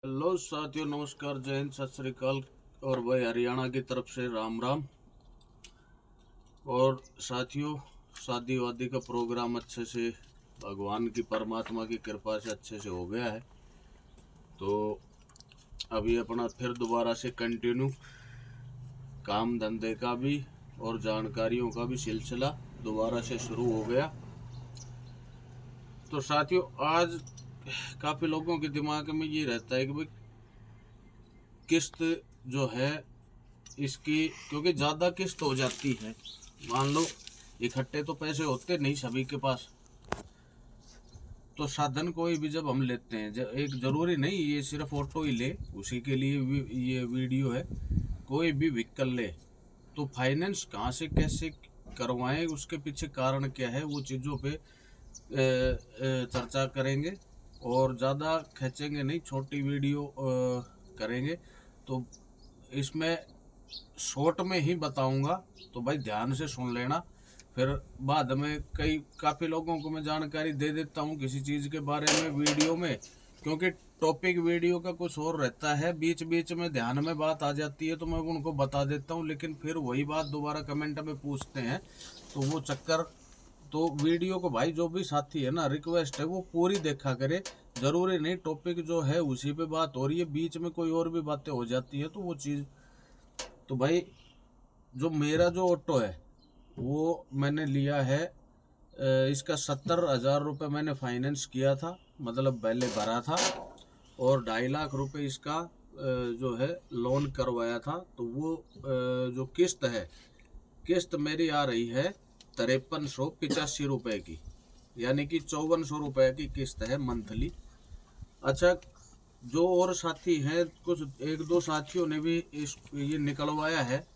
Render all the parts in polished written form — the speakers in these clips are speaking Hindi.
हेलो साथियों, नमस्कार, जय हिंद, सत श्री अकाल। और भाई हरियाणा की तरफ से राम राम। और साथियों, शादी वादी का प्रोग्राम अच्छे से भगवान की परमात्मा की कृपा से अच्छे से हो गया है। तो अभी अपना फिर दोबारा से कंटिन्यू काम धंधे का भी और जानकारियों का भी सिलसिला दोबारा से शुरू हो गया। तो साथियों, आज काफ़ी लोगों के दिमाग में ये रहता है कि भाई किस्त जो है इसकी, क्योंकि ज़्यादा किस्त हो जाती है। मान लो इकट्ठे तो पैसे होते नहीं सभी के पास, तो साधन कोई भी जब हम लेते हैं, जब एक ज़रूरी नहीं ये सिर्फ ऑटो ही ले, उसी के लिए ये वीडियो है। कोई भी व्हीकल ले तो फाइनेंस कहाँ से कैसे करवाएं, उसके पीछे कारण क्या है, वो चीज़ों पे चर्चा करेंगे। और ज़्यादा खींचेंगे नहीं, छोटी वीडियो करेंगे। तो इसमें शॉर्ट में ही बताऊंगा, तो भाई ध्यान से सुन लेना। फिर बाद में काफ़ी लोगों को मैं जानकारी दे देता हूँ किसी चीज़ के बारे में वीडियो में, क्योंकि टॉपिक वीडियो का कुछ और रहता है, बीच बीच में ध्यान में बात आ जाती है तो मैं उनको बता देता हूँ, लेकिन फिर वही बात दोबारा कमेंट में पूछते हैं, तो वो चक्कर। तो वीडियो को भाई जो भी साथी है ना, रिक्वेस्ट है वो पूरी देखा करे। ज़रूरी नहीं टॉपिक जो है उसी पे बात हो रही है, बीच में कोई और भी बातें हो जाती है तो वो चीज़। तो भाई जो मेरा जो ऑटो है वो मैंने लिया है, इसका 70,000 रुपये मैंने फाइनेंस किया था, मतलब पहले भरा था। और 2.5 लाख रुपए इसका जो है लोन करवाया था। तो वो जो किस्त है, किस्त मेरी आ रही है 5385 रुपये की, यानी कि 5400 रुपये की किस्त है मंथली। अच्छा, जो और साथी हैं, कुछ एक दो साथियों ने भी ये निकलवाया है,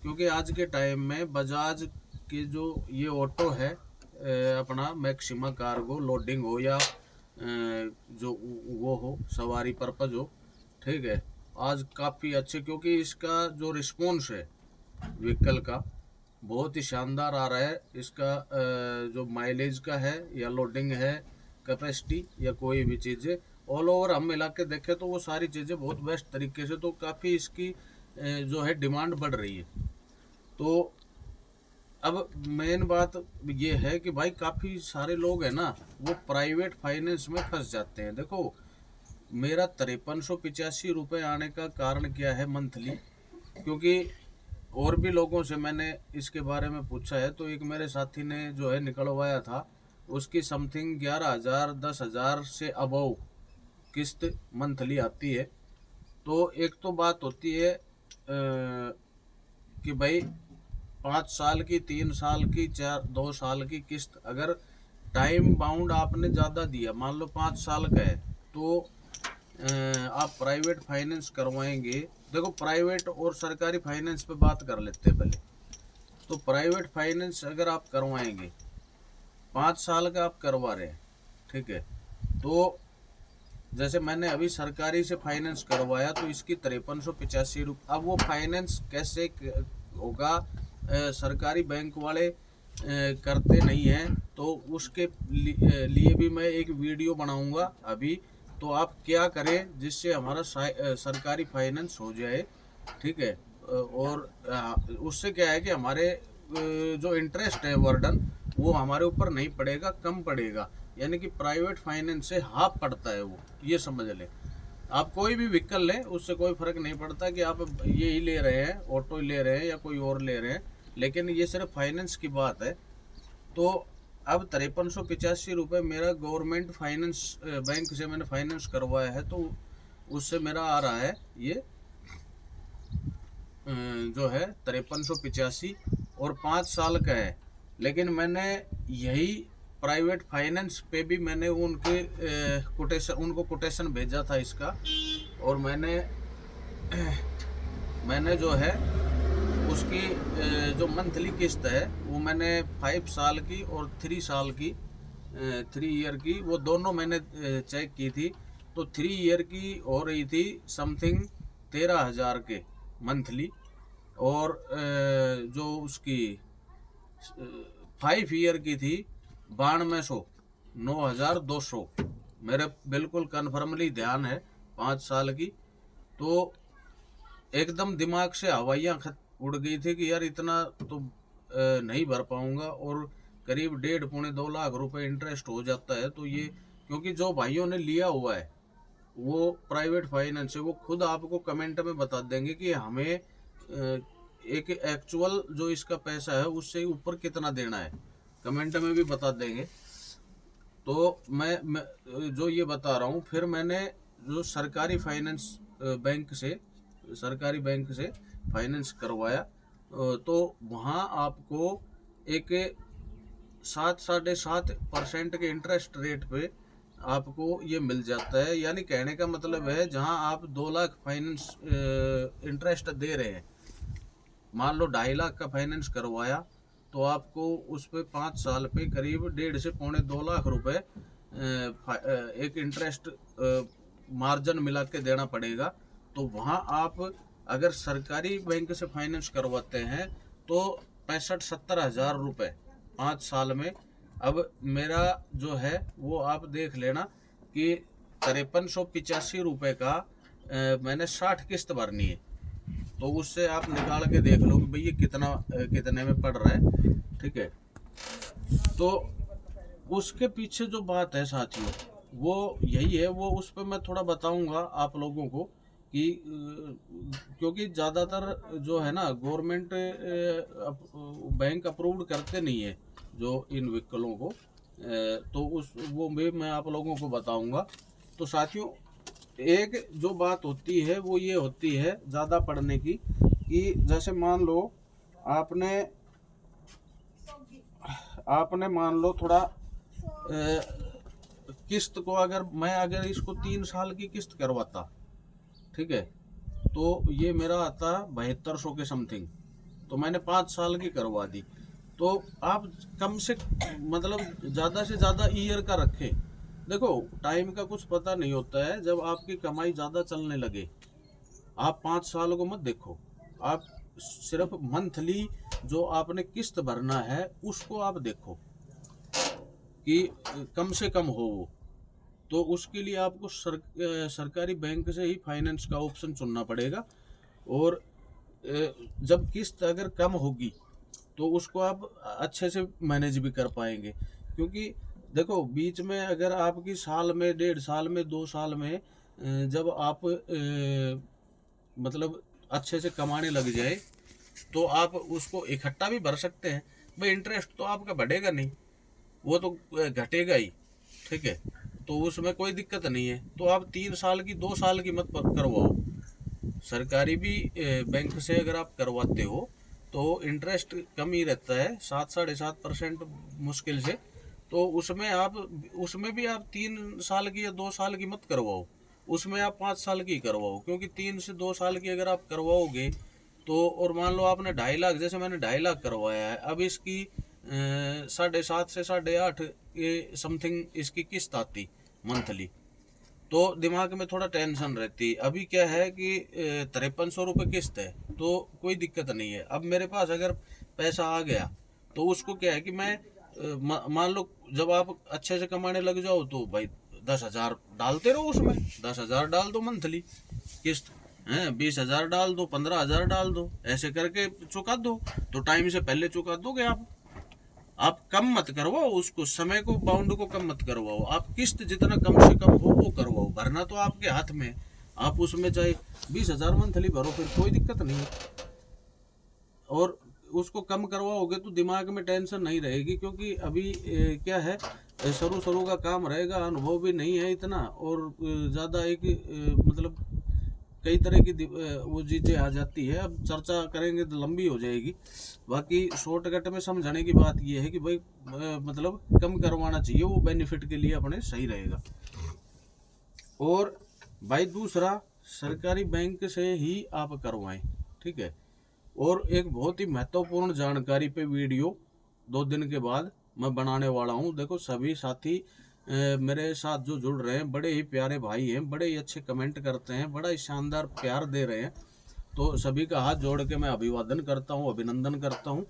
क्योंकि आज के टाइम में बजाज के जो ये ऑटो है, अपना मैक्सिमा कार्गो लोडिंग हो या जो वो हो, सवारी पर्पज हो, ठीक है, आज काफ़ी अच्छे, क्योंकि इसका जो रिस्पॉन्स है व्हीकल का बहुत ही शानदार आ रहा है। इसका जो माइलेज का है या लोडिंग है, कैपेसिटी या कोई भी चीज़ें, ऑल ओवर हम मिला के देखें तो वो सारी चीज़ें बहुत बेस्ट तरीके से, तो काफ़ी इसकी जो है डिमांड बढ़ रही है। तो अब मेन बात ये है कि भाई काफ़ी सारे लोग हैं ना, वो प्राइवेट फाइनेंस में फंस जाते हैं। देखो, मेरा 5385 रुपये आने का कारण क्या है मंथली, क्योंकि और भी लोगों से मैंने इसके बारे में पूछा है। तो एक मेरे साथी ने जो है निकलवाया था, उसकी समथिंग 11,000 10,000 से अबव किस्त मंथली आती है। तो एक तो बात होती है कि भाई 5 साल की, 3 साल की, 2 साल की किस्त, अगर टाइम बाउंड आपने ज़्यादा दिया, मान लो 5 साल का है, तो आप प्राइवेट फाइनेंस करवाएंगे। देखो, प्राइवेट और सरकारी फाइनेंस पे बात कर लेते हैं पहले। तो प्राइवेट फाइनेंस अगर आप करवाएंगे, 5 साल का आप करवा रहे हैं, ठीक है, तो जैसे मैंने अभी सरकारी से फाइनेंस करवाया तो इसकी 5385 रुपये। अब वो फाइनेंस कैसे होगा, सरकारी बैंक वाले करते नहीं हैं, तो उसके लिए भी मैं एक वीडियो बनाऊंगा अभी। तो आप क्या करें जिससे हमारा सरकारी फाइनेंस हो जाए, ठीक है। और उससे क्या है कि हमारे जो इंटरेस्ट है वर्डन, वो हमारे ऊपर नहीं पड़ेगा, कम पड़ेगा, यानी कि प्राइवेट फाइनेंस से हाफ पड़ता है वो, ये समझ लें। आप कोई भी व्हीकल लें, उससे कोई फर्क नहीं पड़ता कि आप ये ही ले रहे हैं, ऑटो ले रहे हैं या कोई और ले रहे हैं, लेकिन ये सिर्फ फाइनेंस की बात है। तो अब 5385 रुपये मेरा गवर्नमेंट फाइनेंस बैंक से मैंने फाइनेंस करवाया है, तो उससे मेरा आ रहा है ये जो है 5385, और 5 साल का है। लेकिन मैंने यही प्राइवेट फाइनेंस पे भी मैंने उनको कोटेशन भेजा था इसका। और मैंने जो है उसकी जो मंथली किस्त है वो मैंने 5 साल की और 3 साल की, 3 ईयर की, वो दोनों मैंने चेक की थी। तो 3 ईयर की हो रही थी समथिंग 13,000 के मंथली। और जो उसकी 5 ईयर की थी 9200, 9,200, मेरे बिल्कुल कन्फर्मली ध्यान है, 5 साल की, तो एकदम दिमाग से हवाइयाँ उड़ गई थी कि यार इतना तो नहीं भर पाऊंगा, और करीब 1.5-2 लाख रुपए इंटरेस्ट हो जाता है। तो ये, क्योंकि जो भाइयों ने लिया हुआ है वो प्राइवेट फाइनेंस है, वो खुद आपको कमेंट में बता देंगे कि हमें एक एक्चुअल जो इसका पैसा है उससे ऊपर कितना देना है, कमेंट में भी बता देंगे। तो मैं जो ये बता रहा हूँ, फिर मैंने जो सरकारी बैंक से फाइनेंस करवाया, तो वहाँ आपको एक 7-7.5% के इंटरेस्ट रेट पे आपको ये मिल जाता है। यानी कहने का मतलब है, जहाँ आप 2 लाख फाइनेंस इंटरेस्ट दे रहे हैं, मान लो 2.5 लाख का फाइनेंस करवाया, तो आपको उस पे 5 साल पे करीब 1.5 से 2.5 लाख रुपए एक इंटरेस्ट मार्जिन मिला के देना पड़ेगा। तो वहाँ आप अगर सरकारी बैंक से फाइनेंस करवाते हैं तो 65-70 हज़ार रुपये 5 साल में। अब मेरा जो है वो आप देख लेना कि 5385 रुपये का मैंने 60 किस्त भरनी है, तो उससे आप निकाल के देख लो कि भाई ये कितने में पड़ रहा है। ठीक है, तो उसके पीछे जो बात है साथियों वो यही है, वो उस पर मैं थोड़ा बताऊंगा आप लोगों को कि क्योंकि ज़्यादातर जो है ना गवर्नमेंट बैंक अप्रूव्ड करते नहीं है जो इन व्हीकलों को, तो वो भी मैं आप लोगों को बताऊंगा। तो साथियों, एक जो बात होती है वो ये होती है ज़्यादा पढ़ने की, कि जैसे मान लो आपने मान लो थोड़ा किस्त को, अगर इसको 3 साल की किस्त करवाता, ठीक है, तो ये मेरा आता 7200 के समथिंग, तो मैंने 5 साल की करवा दी। तो आप कम से मतलब ज़्यादा से ज़्यादा ईयर का रखें। देखो टाइम का कुछ पता नहीं होता है, जब आपकी कमाई ज़्यादा चलने लगे आप 5 साल को मत देखो, आप सिर्फ मंथली जो आपने किस्त भरना है उसको आप देखो कि कम से कम हो वो। तो उसके लिए आपको सरकारी बैंक से ही फाइनेंस का ऑप्शन चुनना पड़ेगा। और जब किस्त अगर कम होगी तो उसको आप अच्छे से मैनेज भी कर पाएंगे, क्योंकि देखो बीच में अगर आपकी साल में 1.5 साल में 2 साल में जब आप मतलब अच्छे से कमाने लग जाए तो आप उसको इकट्ठा भी भर सकते हैं। भाई इंटरेस्ट तो आपका बढ़ेगा नहीं, वो तो घटेगा ही, ठीक है, तो उसमें कोई दिक्कत नहीं है। तो आप 3 साल की 2 साल की मत करवाओ। सरकारी भी बैंक से अगर आप करवाते हो तो इंटरेस्ट कम ही रहता है, 7-7.5% मुश्किल से। तो उसमें भी आप 3 साल की या 2 साल की मत करवाओ, उसमें आप 5 साल की करवाओ, क्योंकि 3 से 2 साल की अगर आप करवाओगे तो, और मान लो आपने 2.5 लाख, जैसे मैंने 2.5 लाख करवाया है, अब इसकी 7.5 से 8.5 के समथिंग इसकी किस्त आती मंथली, तो दिमाग में थोड़ा टेंशन रहती। अभी क्या है कि 5300 रुपये किस्त है, तो कोई दिक्कत नहीं है। अब मेरे पास अगर पैसा आ गया तो उसको क्या है कि मैं मान लो जब आप अच्छे से कमाने लग जाओ तो भाई 10,000 डालते रहो, उसमें 10,000 डाल दो मंथली किस्त है, 20,000 डाल दो, 15,000 डाल दो, ऐसे करके चुका दो। तो टाइम से पहले चुका दोगे आप कम मत करवाओ उसको, समय को बाउंड को कम मत करवाओ, आप किस्त जितना कम से कम हो वो करवाओ। भरना तो आपके हाथ में, आप उसमें चाहे 20,000 मंथली भरो, फिर कोई दिक्कत नहीं है। और उसको कम करवाओगे तो दिमाग में टेंशन नहीं रहेगी, क्योंकि अभी क्या है शुरू का काम रहेगा, अनुभव भी नहीं है इतना, और ज़्यादा एक मतलब कई तरह की वो चीज़ें आ जाती है। अब चर्चा करेंगे तो लंबी हो जाएगी। बाकी शॉर्टकट में समझाने की बात ये है कि भाई मतलब कम करवाना चाहिए, वो बेनिफिट के लिए अपने सही रहेगा। और भाई दूसरा, सरकारी बैंक से ही आप करवाएं, ठीक है। और एक बहुत ही महत्वपूर्ण जानकारी पे वीडियो 2 दिन के बाद मैं बनाने वाला हूँ। देखो सभी साथी मेरे साथ जो जुड़ रहे हैं बड़े ही प्यारे भाई हैं, बड़े ही अच्छे कमेंट करते हैं, बड़ा ही शानदार प्यार दे रहे हैं, तो सभी का हाथ जोड़ के मैं अभिवादन करता हूँ, अभिनंदन करता हूँ।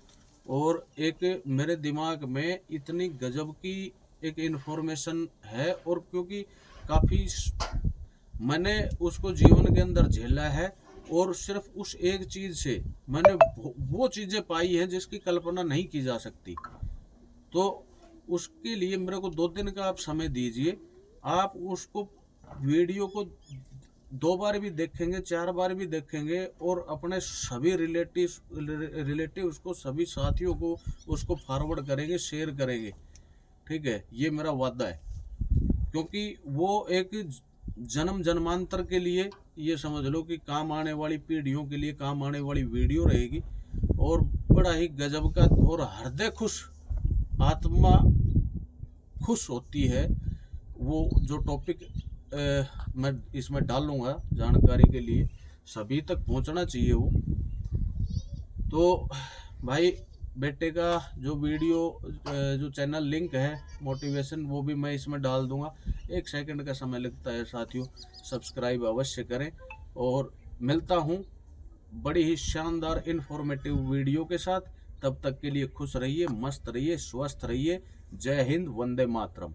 और एक मेरे दिमाग में इतनी गजब की एक इन्फॉर्मेशन है, और क्योंकि काफ़ी मैंने उसको जीवन के अंदर झेला है और सिर्फ उस एक चीज से मैंने वो चीजें पाई हैं जिसकी कल्पना नहीं की जा सकती। तो उसके लिए मेरे को 2 दिन का आप समय दीजिए। आप उसको वीडियो को 2 बार भी देखेंगे, 4 बार भी देखेंगे और अपने सभी रिलेटिव्स को, सभी साथियों को उसको फॉरवर्ड करेंगे, शेयर करेंगे। ठीक है, ये मेरा वादा है, क्योंकि वो एक जन्म जन्मांतर के लिए, ये समझ लो कि काम आने वाली पीढ़ियों के लिए काम आने वाली वीडियो रहेगी। और बड़ा ही गजब का और हृदय खुश, आत्मा खुश होती है वो जो टॉपिक मैं इसमें डालूंगा जानकारी के लिए, सभी तक पहुंचना चाहिए वो। तो भाई बेटे का जो वीडियो जो चैनल लिंक है मोटिवेशन, वो भी मैं इसमें डाल दूंगा। 1 सेकंड का समय लगता है साथियों, सब्सक्राइब अवश्य करें। और मिलता हूँ बड़ी ही शानदार इन्फॉर्मेटिव वीडियो के साथ। तब तक के लिए खुश रहिए, मस्त रहिए, स्वस्थ रहिए। जय हिंद, वंदे मातरम।